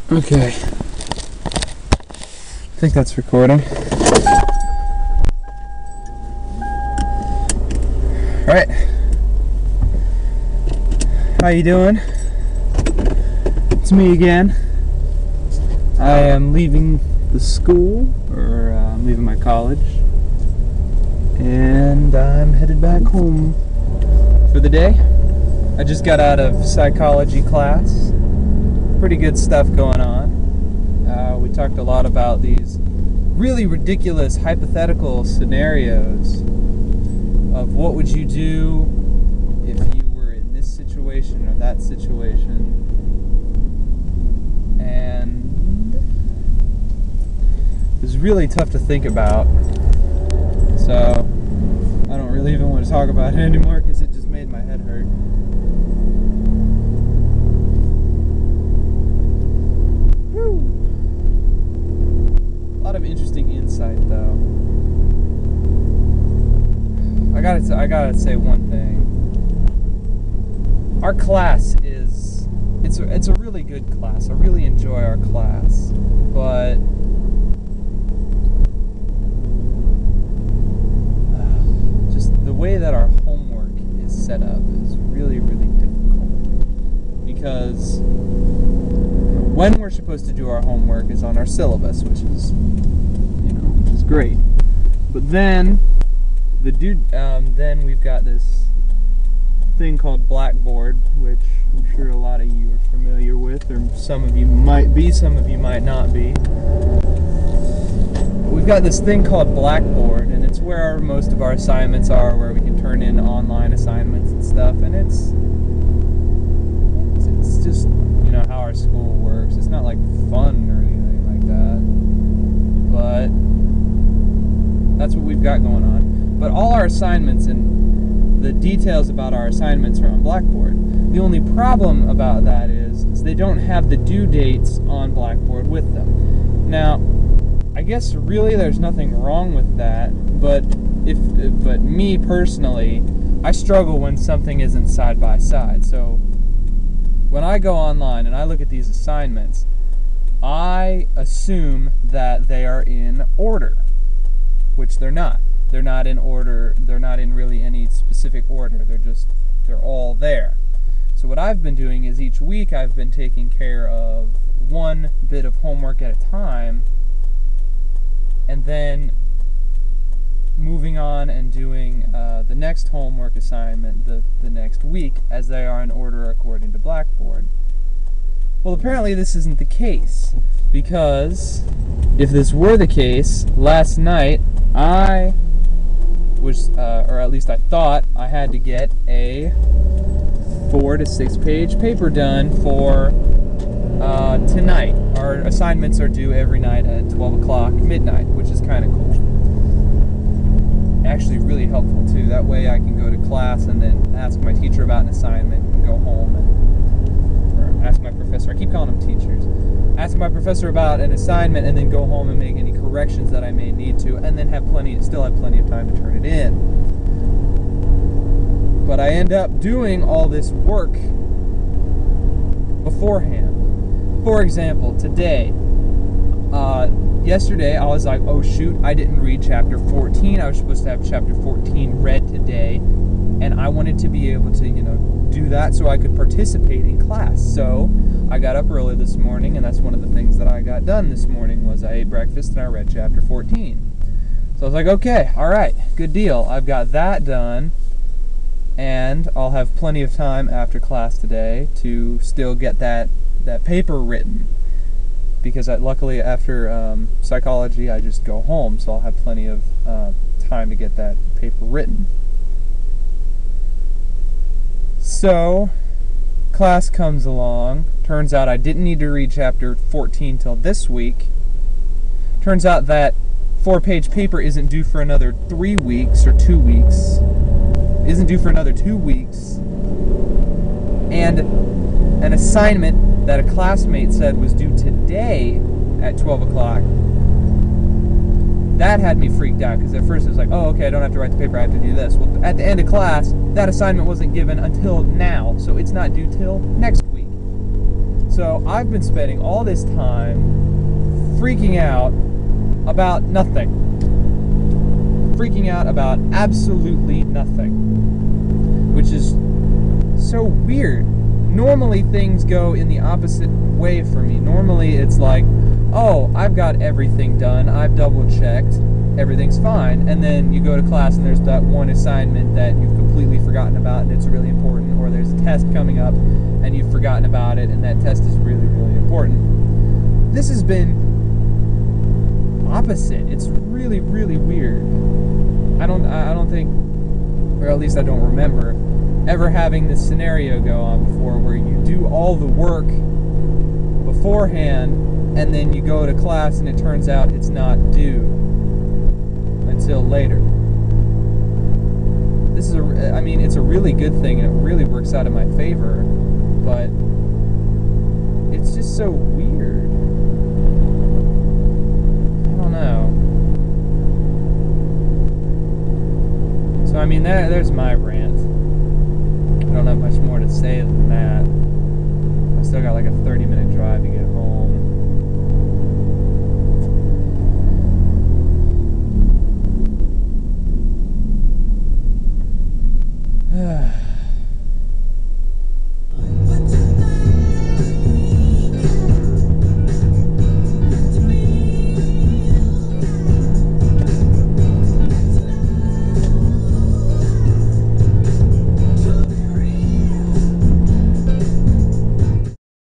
Okay. I think that's recording. Alright. How you doing? It's me again. I am leaving the school, or I'm leaving my college, and I'm headed back home for the day. I just got out of psychology class. Pretty good stuff going on. We talked a lot about these really ridiculous hypothetical scenarios of what would you do if you were in this situation or that situation, and it was really tough to think about, so I don't really even want to talk about it anymore because it just made my head hurt. A lot of interesting insight, though. I gotta say one thing. Our class it's a really good class. I really enjoy our class, but just the way that our homework is set up is really, really difficult, because when we're supposed to do our homework is on our syllabus, which is, which is great. But then then we've got this thing called Blackboard, which I'm sure a lot of you are familiar with, or some of you might be, some of you might not be. But we've got this thing called Blackboard, and it's where most of our assignments are, where we can turn in online assignments and stuff, and it's just, how our school works. It's not like fun or anything like that, but that's what we've got going on. But all our assignments and the details about our assignments are on Blackboard. The only problem about that is they don't have the due dates on Blackboard with them. Now, I guess really there's nothing wrong with that, but me personally, I struggle when something isn't side by side. So when I go online and I look at these assignments, I assume that they are in order, which they're not. They're not in order. They're not in really any specific order. They're all there. So what I've been doing is each week I've been taking care of one bit of homework at a time, and then moving on and doing the next homework assignment the next week, as they are in order according to Blackboard. Well, apparently this isn't the case, because if this were the case, last night I was, or at least I thought, I had to get a 4 to 6 page paper done for tonight. Our assignments are due every night at 12 o'clock midnight, which is kind of cool. Actually really helpful too. That way I can go to class and then ask my teacher about an assignment and go home, or ask my professor. I keep calling them teachers. Ask my professor about an assignment and then go home and make any corrections that I may need to, and then still have plenty of time to turn it in. But I end up doing all this work beforehand. For example, today, yesterday I was like, oh shoot, I didn't read chapter 14. I was supposed to have chapter 14 read today, and I wanted to be able to, do that so I could participate in class. So I got up early this morning, and that's one of the things that I got done this morning, was I ate breakfast and I read chapter 14. So I was like, okay, alright, good deal. I've got that done, and I'll have plenty of time after class today to still get that paper written, because luckily after psychology I just go home, so I'll have plenty of time to get that paper written. So class comes along. Turns out I didn't need to read chapter 14 till this week. Turns out that 4-page paper isn't due for another 3 weeks or 2 weeks. Isn't due for another 2 weeks. And an assignment that a classmate said was due today at 12 o'clock, that had me freaked out, because at first it was like, oh, okay, I don't have to write the paper, I have to do this. Well, at the end of class, that assignment wasn't given until now, so it's not due till next week. So I've been spending all this time freaking out about nothing. Freaking out about absolutely nothing. Which is so weird. Normally things go in the opposite way for me. Normally it's like, oh, I've got everything done, I've double checked, everything's fine, and then you go to class and there's that one assignment that you've completely forgotten about and it's really important, or there's a test coming up and you've forgotten about it and that test is really, really important. This has been opposite. It's really, really weird. I don't think, or at least I don't remember, ever having this scenario go on before where you do all the work beforehand and then you go to class and it turns out it's not due until later. This is it's a really good thing and it really works out in my favor, but it's just so weird. I don't know. So there's my rant. I don't have much more to say than that. I still got like a 30-minute drive to get